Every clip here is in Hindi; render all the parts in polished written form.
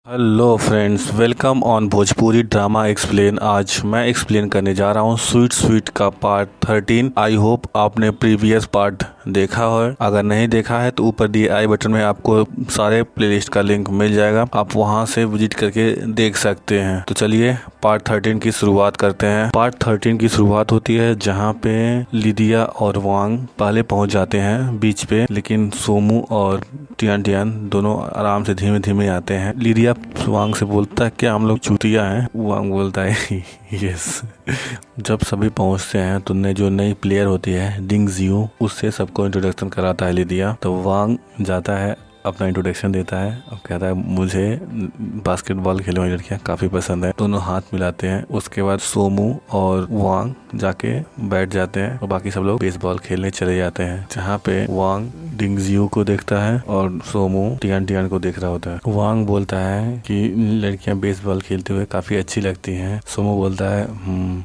Hello friends, welcome on Bhojpuri drama explain. आज मैं एक्सप्लेन करने जा रहा हूँ स्वीट स्वीट का पार्ट 13। आई होप आपने प्रीवियस पार्ट देखा हो। अगर नहीं देखा है तो ऊपर दिए आई बटन में आपको सारे प्लेलिस्ट का लिंक मिल जाएगा, आप वहां से विजिट करके देख सकते हैं। तो चलिए पार्ट 13 की शुरुआत करते हैं। पार्ट 13 की शुरुआत होती है जहाँ पे लिदिया और वांग पहले पहुंच जाते हैं बीच पे, लेकिन सोमू और टियान टियान दोनों आराम से धीमे धीमे आते हैं। लिदिया वांग से बोलता है क्या हम लोग चूतिया हैं? वांग बोलता है यस। जब सभी पहुंचते हैं तो जो नई प्लेयर होती है डिंग जियो, उससे सबको इंट्रोडक्शन कराता है लिदिया। तो वांग जाता है, अपना इंट्रोडक्शन देता है और कहता है मुझे बास्केटबॉल खेलने वाली लड़कियां काफ़ी पसंद है। दोनों हाथ मिलाते हैं। उसके बाद सोमू और वांग जाके बैठ जाते हैं और बाकी सब लोग बेसबॉल खेलने चले जाते हैं, जहाँ पे वांग डिंगजियो को देखता है और सोमू टियान टियान को देख रहा होता है। वांग बोलता है कि लड़कियां बेसबॉल खेलते हुए काफ़ी अच्छी लगती हैं। सोमू बोलता है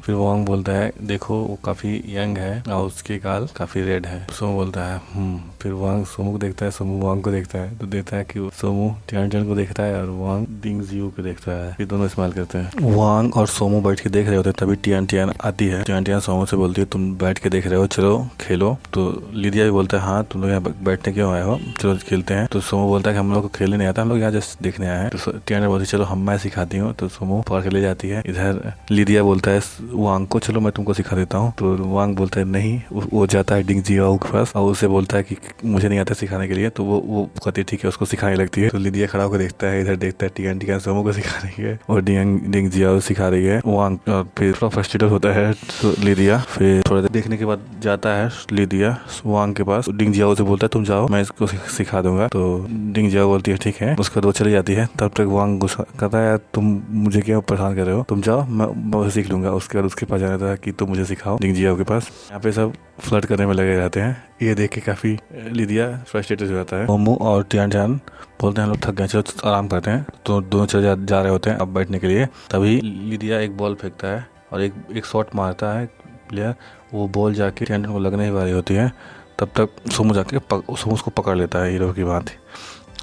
फिर वांग बोलता है देखो वो काफ़ी यंग है और उसके गाल काफ़ी रेड है। सोमू बोलता है फिर वांग सोमू को देखता है, सोमू वांग को देखता है तो देता है कि सोमू टियान टियान को देखता है और वांग डिंगजियो को देखता है। फिर दोनों इस्तेमाल करते हैं। वांग और सोमू बैठ के देख रहे होते हैं, तभी टियान टियान आती है। टियान टियान सोमू से बोलती है तुम बैठ के देख रहे हो, चलो खेलो। तो लिदिया भी बोलता है हाँ तुम लोग यहाँ बैठने क्यों आए हो, चलो खेलते हैं। तो सोमू बोलता है कि हम लोग को खेलने नहीं आता, हम लोग यहाँ जस्ट देखने आए हैं। तो टियान बोलती है चलो हम मैं सिखाती हूँ। तो सोमू पकड़ के ले जाती है। इधर लिदिया बोलता है वांग को चलो मैं तुमको सिखा देता हूँ। तो वांग बोलता है नहीं। वो जाता है डिंगजियो के पास और उससे बोलता है कि मुझे नहीं आता सिखाने के लिए। तो वो कहती है ठीक है, उसको सिखाने लगती है। तो लिदिया खड़ा होकर देखता है, इधर देखता है टियान टियान सोमू को सिखा रही है और डिंगजियो सिखा रही है वांग। फिर थोड़ा फ्रस्ट्रेटेड होता है तो लिदिया। फिर थोड़ा देर देखने के बाद जाता है लिदिया वांग के पास। डिंगजियो से बोलता है तुम जाओ मैं इसको सिखा दूंगा। तो डिंगजियो बोलती है ठीक है। उसके बाद वो चली जाती है। तब तक वांग गुस्सा कहता है तुम मुझे क्यों परेशान कर रहे हो, तुम जाओ मैं उसे सीख लूंगा। उसके बाद उसके पास जाना था कि तुम मुझे सिखाओ डिंगजियो के पास। यहाँ पे सब फ्लर्ट करने में लगे रहते हैं। ये देख के काफी लिदिया फ्रस्ट्रेटेड हो जाता है। मोमू और टियान टियान बोलते हैं हम लोग थक गए, चलो आराम करते हैं। तो दोनों चले जा रहे होते हैं अब बैठने के लिए। तभी लिदिया एक बॉल फेंकता है और एक शॉट मारता है प्लेयर। वो बॉल जाके टियान टियान को लगने ही वाली होती है। तब तक सोमू जाके सोमू उसको पकड़ लेता है हीरो की भांति।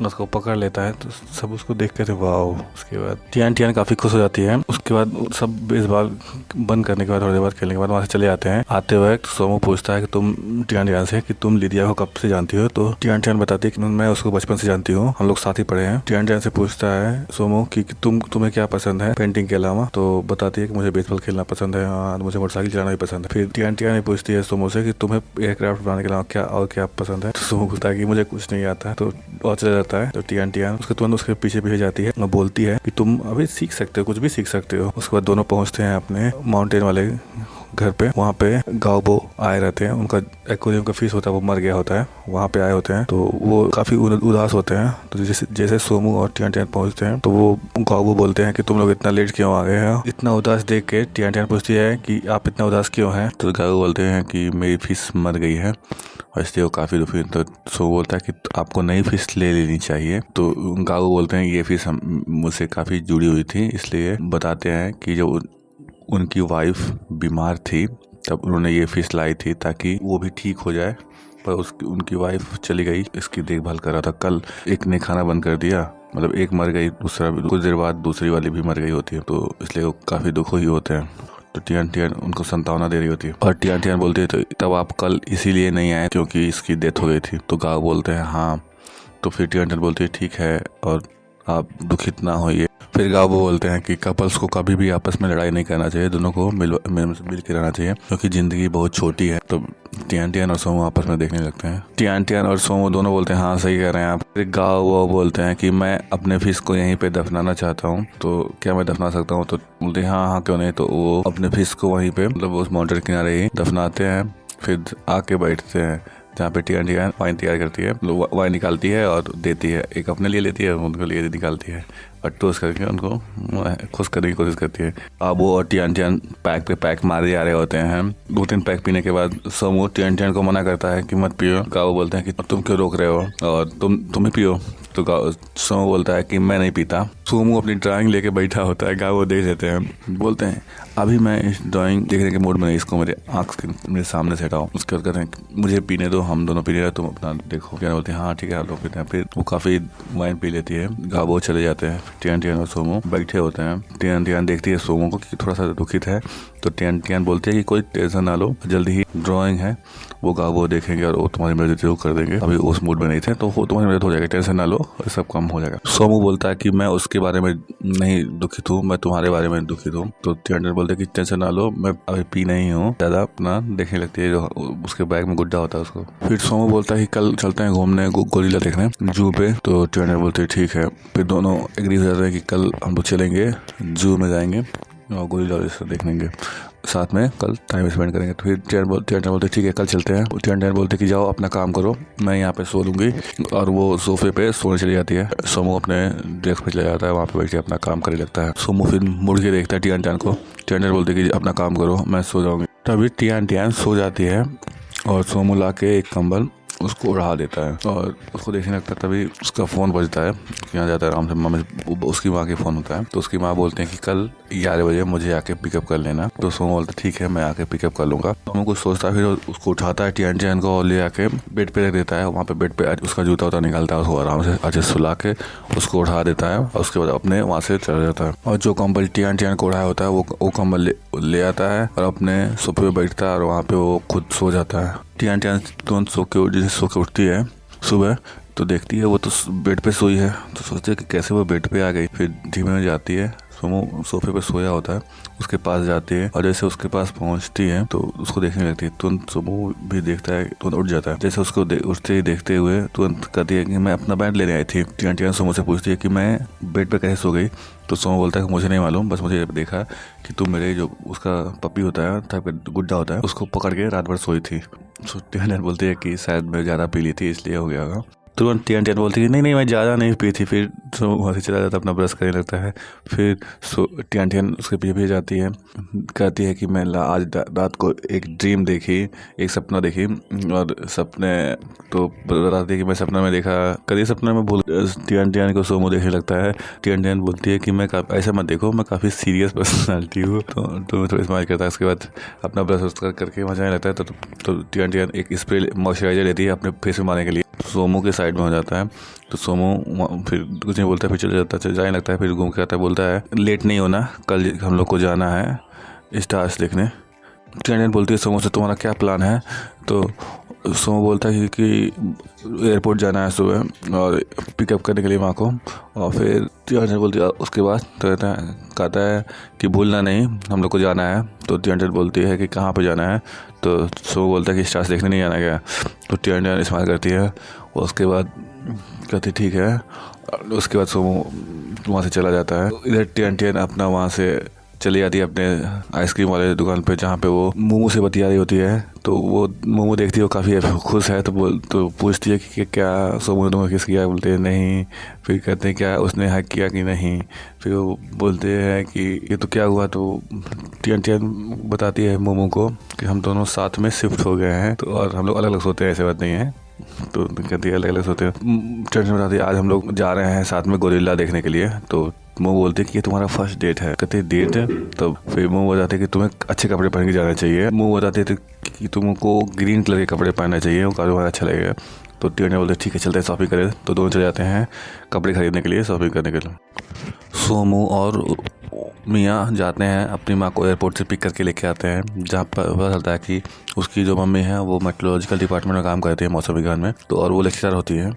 उसको पकड़ लेता है तो सब उसको देख के वाह। उसके बाद टियान टियान काफ़ी खुश हो जाती है। उसके बाद सब बेसबॉल बंद करने के बाद थोड़ी देर बाद खेलने के बाद वहाँ से चले जाते हैं। आते वक्त सोमू पूछता है कि तुम टियान टियान से कि तुम लिदिया को कब से जानती हो। तो टियान टियान बताती है कि मैं उसको बचपन से जानती हूँ, हम लोग साथ ही पढ़े हैं। टियान टियान से पूछता है सोमू कि तुम्हें क्या पसंद है पेंटिंग के अलावा। तो बताती है कि मुझे बेसबॉल खेलना पसंद है, हाँ मुझे मोटरसाइकिल चलाना भी पसंद है। फिर टियान टियान पूछती है सोमू से कि तुम्हें एयरक्राफ्ट बनाने के अलावा क्या और क्या पसंद है। तो सोमू बोलता है कि मुझे कुछ नहीं आता। तो और चला जाता है। तो टियान टियान उसके तुरंत उसके पीछे पीछे जाती है और बोलती है कि तुम अभी सीख सकते हो, कुछ भी सीख सकते हो। उसके बाद दोनों पहुंचते हैं अपने माउंटेन वाले घर पे। वहाँ पे गाओबो आए रहते हैं, उनका एक्वेरियम का फिश होता है वो मर गया होता है, वहाँ पे आए होते हैं। तो वो काफी उदास होते हैं। तो जैसे सोमू और टियान टियान पहुंचते हैं तो वो गाओबो बोलते हैं कि तुम लोग इतना लेट क्यों आ गए हो। इतना उदास देख के टियान टियान पूछती है कि आप इतना उदास क्यों हैं। तो गाओबो बोलते हैं कि मेरी फिश मर गई है और इसलिए वो काफ़ी दुखी। तो सो बोलता है कि आपको नई फिश ले लेनी चाहिए। तो गाओ बोलते हैं ये फिश मुझसे काफ़ी जुड़ी हुई थी, इसलिए बताते हैं कि जब उनकी वाइफ बीमार थी तब उन्होंने ये फिश लाई थी ताकि वो भी ठीक हो जाए, पर उनकी वाइफ चली गई, इसकी देखभाल कर रहा था। कल एक ने खाना बंद कर दिया, मतलब एक मर गई, दूसरा कुछ देर बाद दूसरी वाली भी मर गई होती है, तो इसलिए वो काफ़ी दुखी होते हैं। तो टियान टियान उनको संतावना दे रही होती है और टियान टियान बोलती है तो तब आप कल इसीलिए नहीं आए क्योंकि इसकी डेथ हो गई थी। तो गाओ बोलते हैं हाँ। तो फिर टियान टियान बोलती है ठीक है और आप दुखित ना होइए। फिर गाओबो बोलते हैं कि कपल्स को कभी भी आपस में लड़ाई नहीं करना चाहिए, दोनों को मिल के रहना चाहिए क्योंकि जिंदगी बहुत छोटी है। तो टियान टियान और सोमू आपस में देखने लगते हैं। टियान टियान और सोमू दोनों बोलते हैं हाँ सही कह रहे हैं आप। फिर गाओबो बोलते हैं कि मैं अपने फिश को यहीं पे दफनाना चाहता हूँ, तो क्या मैं दफना सकता हूँ। तो बोलते हैं हाँ हाँ क्यों नहीं। तो वो अपने फिश को वहीं पे मतलब उस माउंटेन किनारे ही दफनाते हैं। फिर आके बैठते हैं जहाँ पे टियान टियान वाइन तैयार करती है, वाइन निकालती है और देती है। एक अपने लिए लेती है, उनके लिए निकालती है और टोस्ट करके उनको खुश करने की कोशिश करती है। अब वो और टियान टियान पैक पे पैक मारे जा रहे होते हैं। 2-3 पैक पीने के बाद सोमू टियान टियान को मना करता है कि मत पियो। गाओ बोलते हैं कि तुम क्यों रोक रहे हो और तुम ही पियो। तो सोमू बोलता है कि मैं नहीं पीता। सोमू अपनी ड्राइंग लेके बैठा होता है, गाओ देख लेते हैं, बोलते हैं अभी मैं इस ड्राइंग देखने के मूड में नहीं, इसको मेरे मेरे सामने से हटाओ। उसके बाद कहते हैं मुझे पीने दो, हम दोनों पी रहे तुम अपना देखो। क्या बोलते हैं हाँ ठीक है आप लोग पीते हैं। फिर वो काफ़ी वाइन पी लेती है, गाओ चले जाते हैं। टियान टियान और सोमू बैठे होते हैं। टियान टियान देखती है सोमू को कि थोड़ा सा दुखित है, तो टियान टियान बोलती है कि कोई टेंशन ना लो, जल्दी ही ड्राइंग है वो देखेंगे और वो तुम्हारी मदद जरूर कर देंगे। अभी उस मूड में नहीं थे तो वो तुम्हारी मदद हो जाएगी, टेंशन ना लो, सब काम हो जाएगा। सोमू बोलता है कि मैं उसके बारे में नहीं दुखित हूँ, मैं तुम्हारे बारे में दुखित हूँ। तो टियान टियान बोलते हैं कि टेंशन ना लो, मैं अभी पी नहीं हूँ ज्यादा, अपना देखने लगती है जो उसके बैग में गुड्डा होता है उसको। फिर सोमू बोलता है कि कल चलते हैं घूमने गोरिल्ला देखने जू पे। तो टियान टियान बोलते हैं ठीक है। फिर दोनों एग्री हो जाते हैं कि कल हम लोग चलेंगे जू में, जाएंगे और गोरिल्ला देखेंगे साथ में, कल टाइम स्पेंड करेंगे। तो फिर टियान बोलते ठीक है कल चलते हैं। टियान बोलते कि जाओ अपना काम करो, मैं यहाँ पे सो लूँगी, और वो सोफे पे सोने चली जाती है। सोमू अपने डेस्क पे चला जाता है, वहाँ पे बैठ के अपना काम करने लगता है। सोमू फिर मुड़ के देखता है टियान को। टियान बोलते कि अपना काम करो, मैं सो जाऊँगी। तभी टियान सो जाती है और सोमू ला के एक कंबल उसको उड़ा देता है और उसको देखने लगता है। तभी उसका फ़ोन बजता है, यहाँ जाता है आराम से, मम्मी उसकी माँ के फ़ोन होता है। तो उसकी माँ बोलते हैं कि कल 11 बजे मुझे आके पिकअप कर लेना। तो सोमू बोलता है ठीक है मैं आके पिकअप कर लूँगा। सोमू कुछ सोचता है, फिर उसको उठाता है टियान को और ले आके बेड पे रख देता है। वहाँ पे बेड पे उसका जूता उता निकालता है, उसको आराम से अच्छे सुला के उसको उठा देता है और उसके बाद अपने वहाँ से चला जाता है। और जो कंबल टियान को उड़ाया होता है वो कंबल ले आता है और अपने सोफे पे बैठता है और वहाँ पे वो खुद सो जाता है। टियान तुरंत सो के उठती है सुबह, तो देखती है वो तो बेड पे सोई है, तो सोचती है कि कैसे वो बेड पे आ गई। फिर धीमे में जाती है, सोमू सोफे पे सोया होता है, उसके पास जाती है और जैसे उसके पास पहुंचती है तो उसको देखने लगती है। तुरंत सोमू भी देखता है, तुरंत उठ जाता है। जैसे उसको उठते ही देखते हुए तुरंत कहती है कि मैं अपना बैंड लेने आई थी। टियान सोमू से पूछती है कि मैं बेड पे कैसे सो गई। तो सोमू बोलता है कि मुझे नहीं मालूम, बस मुझे देखा कि तुम मेरे जो उसका पपी होता है टाइप का गुड्डा होता है उसको पकड़ के रात भर सोई थी। टियान बोलती है कि शायद मैं ज़्यादा पी ली थी इसलिए हो गया होगा। तुरंत टियान बोलती है नहीं मैं ज़्यादा नहीं पी थी। फिर वहाँ से चला जाता है, अपना ब्रश करने लगता है। फिर टियान उसके पीछे जाती है, कहती है कि मैं आज रात को एक ड्रीम देखी, एक सपना देखी, और सपने तो बताती है कि मैं सपना में देखा, कभी सपना में भूल। टियान को सोमू देखने लगता है। टियान बोलती है कि मैं ऐसा मत देखो, मैं काफ़ी सीरियस पर्सनालिटी हूँ। तो थोड़ा स्माइल करता है। उसके बाद अपना ब्रश करके वहाँ जाने लगता है। तो टियान एक स्प्रे मॉइस्चराइजर लेती है अपने फेस में मारने के लिए। सोमू के साइड में हो जाता है। तो सोमू फिर कुछ नहीं बोलता, फिर चले जाता है, जाने लगता है। फिर घूम के आता है, बोलता है लेट नहीं होना, कल हम लोग को जाना है स्टार्स देखने। टियान बोलती है सोमू से तुम्हारा क्या प्लान है। तो सोमू बोलता है कि एयरपोर्ट जाना है सुबह और पिकअप करने के लिए माँ को। और फिर टियान बोलती है उसके बाद तो कहता है कि भूलना नहीं हम लोग को जाना है। तो टियान बोलती है कि कहाँ पे जाना है। तो सोमू बोलता है कि स्टार्स देखने नहीं जाना क्या। तो टियान स्माइल करती है और उसके बाद कहती ठीक है। उसके बाद सोमू वहाँ से चला जाता है। इधर टियान अपना वहाँ से चली जाती है अपने आइसक्रीम वाले दुकान पे, जहाँ पे वो मोमो से बतिया रही होती है। तो वो मोमो देखती है, वो काफ़ी खुश है। तो पूछती है कि क्या सोमू ने तुम्हें किस किया। बोलते हैं नहीं। फिर कहते हैं क्या उसने हैक किया कि नहीं। फिर वो बोलते हैं कि ये तो क्या हुआ। तो टियान बताती है मोमो को कि हम दोनों साथ में शिफ्ट हो गए हैं, तो और हम लोग अलग अलग सोते हैं, ऐसे बात नहीं है। तो कहती है अलग अलग सोते हैं। टियान बताती है आज हम लोग जा रहे हैं साथ में गोरिल्ला देखने के लिए। तो वो बोलते कि ये तुम्हारा फर्स्ट डेट है। कहते डेट है। तो फिर वो बताते कि तुम्हें अच्छे कपड़े पहन के जाना चाहिए। वो बताते थे कि तुमको ग्रीन कलर के कपड़े पहनना चाहिए, वो काफ़ी अच्छा लगेगा। तो टियान बोलते ठीक है चलते हैं शॉपिंग करें। तो दोनों चले जाते हैं कपड़े खरीदने के लिए, शॉपिंग करने के लिए। सोमू और मियाँ जाते हैं, अपनी माँ को एयरपोर्ट से पिक करके लेके आते हैं, जहाँ पर पता चलता है कि उसकी जो मम्मी है वो मेट्रोलॉजिकल डिपार्टमेंट में काम करती है, मौसम विज्ञान में। तो और वो लेक्चरर होती है।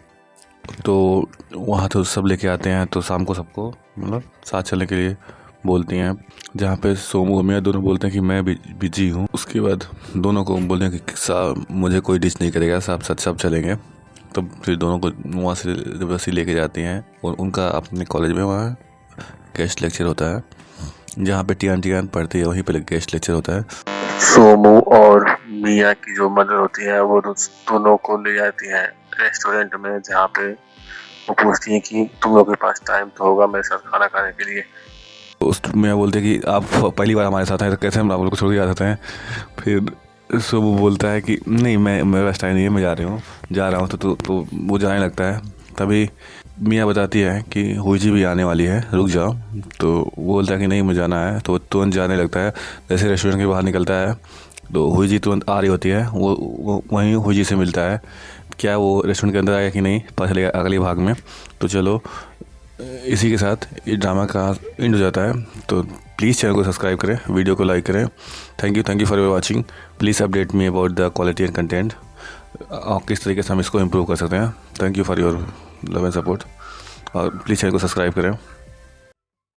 तो वहाँ तो सब लेके आते हैं। तो शाम को सबको मतलब साथ चलने के लिए बोलती हैं, जहाँ पे सोमू और मियाँ दोनों बोलते हैं कि मैं बिजी हूँ। उसके बाद दोनों को बोलते हैं कि मुझे कोई डिच नहीं करेगा, सब चलेंगे। तो फिर दोनों को वहाँ से जबरदस्ती लेके जाती हैं और उनका अपने कॉलेज में वहाँ गेस्ट लेक्चर होता है, जहाँ पे टियान पढ़ती है, वहीं पे गेस्ट लेक्चर होता है। सोमू और मियाँ की जो मदर होती है वो दोनों को ले जाती है रेस्टोरेंट में, जहाँ पे वो पूछती है कि तुम लोगों के पास टाइम तो होगा मेरे साथ खाना खाने के लिए। उस मियाँ बोलते हैं कि आप पहली बार हमारे साथ हैं, तो कैसे हम आप लोग को छोड़ के आ सकते हैं। फिर सोमू बोलता है कि नहीं मेरे पास टाइम नहीं है, मैं जा रहा हूँ। तो वो जाने लगता है। तभी मियाँ बताती है कि हुईजी भी आने वाली है, रुक जाओ। तो वो बोलता है कि नहीं मुझे जाना है। तो वो तुरंत जाने लगता है। जैसे रेस्टोरेंट के बाहर निकलता है तो हुईजी तुरंत आ रही होती है। वो वहीं हुईजी से मिलता है। क्या वो रेस्टोरेंट के अंदर आया कि नहीं पता चलेगा अगले भाग में। तो चलो इसी के साथ ये ड्रामा का एंड हो जाता है। तो प्लीज़ चैनल को सब्सक्राइब करें, वीडियो को लाइक करें। Thank you for your watching. Please update me about the quality and content और किस तरीके से हम इसको इम्प्रूव कर सकते हैं। Thank you for your love and support और प्लीज़ चैनल को सब्सक्राइब करें।